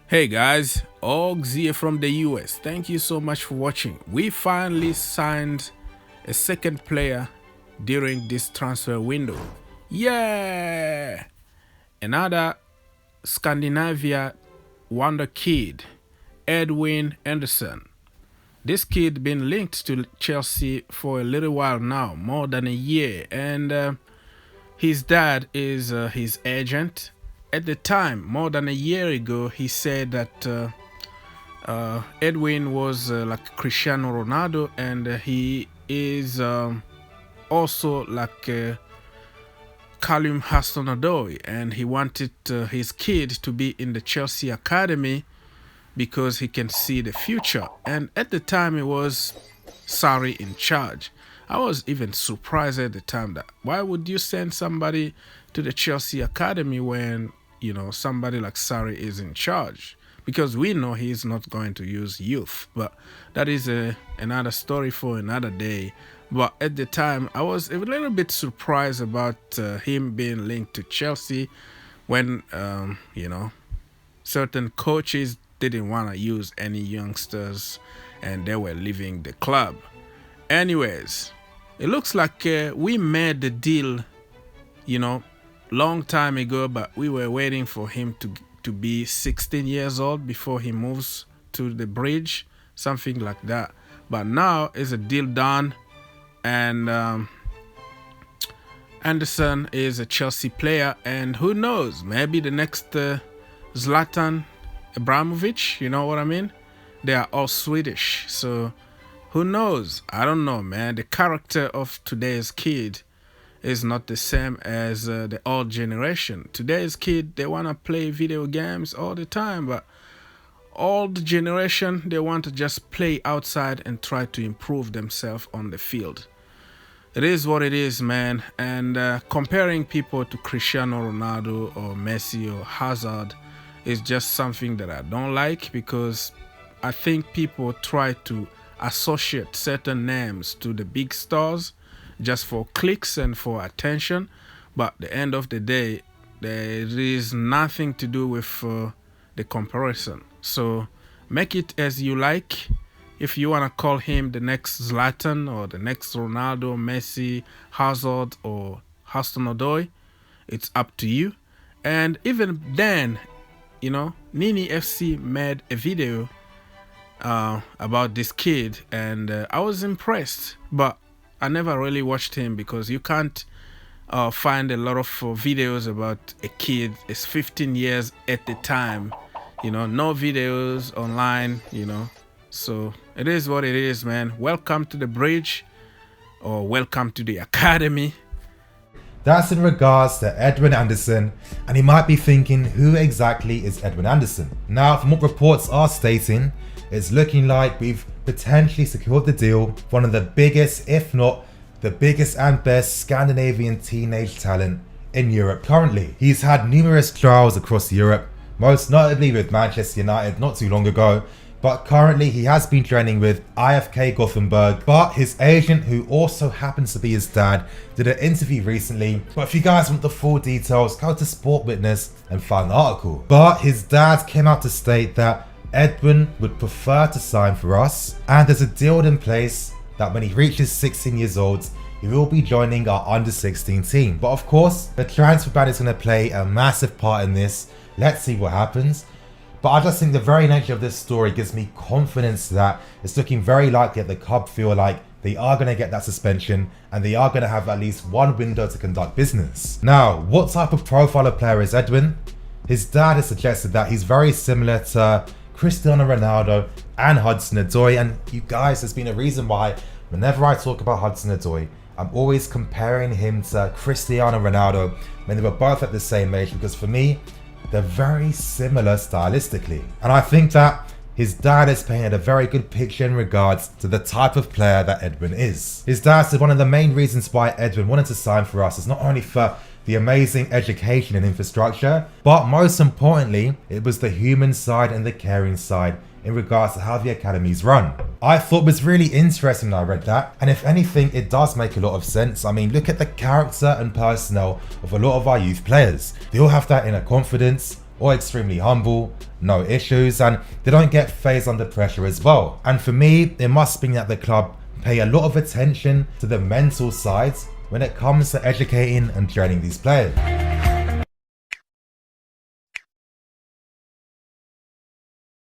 Hey guys, Ogs here from the US. Thank you so much for watching. We finally signed a second player during this transfer window. Yeah! Another Scandinavia wonder kid, Edwin Andersson. This kid been linked to Chelsea for a little while now, more than a year, and his dad is his agent. At the time, more than a year ago, he said that Edwin was like Cristiano Ronaldo, and he is also like Callum Hudson-Odoi, and he wanted his kid to be in the Chelsea academy because he can see the future. And at the time, it was Sarri in charge. I was even surprised at the time that why would you send somebody to the Chelsea academy when somebody like Sarri is in charge? Because we know he's not going to use youth, but that is another story for another day. But at the time, I was a little bit surprised about him being linked to Chelsea when certain coaches didn't want to use any youngsters and they were leaving the club. Anyways, it looks like we made the deal, long time ago, but we were waiting for him to be 16 years old before he moves to the bridge, something like that. But now is a deal done, and Anderson is a Chelsea player, and who knows, maybe the next Zlatan Ibrahimovic, you know what I mean? They are all Swedish, so who knows? I don't know, man. The character of today's kid is not the same as the old generation. Today's kid, they want to play video games all the time, but old generation, they want to just play outside and try to improve themselves on the field. It is what it is, man. And comparing people to Cristiano Ronaldo or Messi or Hazard is just something that I don't like, because I think people try to associate certain names to the big stars just for clicks and for attention. But at the end of the day, there is nothing to do with the comparison. So make it as you like. If you want to call him the next Zlatan or the next Ronaldo, Messi, Hazard, or Hudson-Odoi, it's up to you. And even then, Nini FC made a video about this kid, and I was impressed, but I never really watched him because you can't find a lot of videos about a kid. It's 15 years at the time, no videos online, so it is what it is, man. Welcome to the bridge, or welcome to the academy. That's in regards to Edwin Andersson, and you might be thinking, who exactly is Edwin Andersson? Now, from what reports are stating, it's looking like we've potentially secured the deal for one of the biggest, if not the biggest and best Scandinavian teenage talent in Europe currently. He's had numerous trials across Europe, most notably with Manchester United not too long ago, but currently he has been training with IFK Gothenburg. But his agent, who also happens to be his dad, did an interview recently. But if you guys want the full details, go to Sport Witness and find the article. But his dad came out to state that Edwin would prefer to sign for us, and there's a deal in place that when he reaches 16 years old, he will be joining our under 16 team. But of course, the transfer ban is going to play a massive part in this. Let's see what happens. But I just think the very nature of this story gives me confidence that it's looking very likely that the club feel like they are going to get that suspension, and they are going to have at least one window to conduct business. Now, what type of profile of player is Edwin? His dad has suggested that he's very similar to Cristiano Ronaldo and Hudson-Odoi, and you guys, there's been a reason why whenever I talk about Hudson-Odoi, I'm always comparing him to Cristiano Ronaldo when they were both at the same age, because for me, they're very similar stylistically. And I think that his dad has painted a very good picture in regards to the type of player that Edwin is. His dad said one of the main reasons why Edwin wanted to sign for us is not only for the amazing education and infrastructure, but most importantly, it was the human side and the caring side in regards to how the academy's run. I thought it was really interesting when I read that, and if anything, it does make a lot of sense. I mean, look at the character and personnel of a lot of our youth players. They all have that inner confidence, or extremely humble, no issues, and they don't get phased under pressure as well. And for me, it must mean that the club pay a lot of attention to the mental sides when it comes to educating and training these players.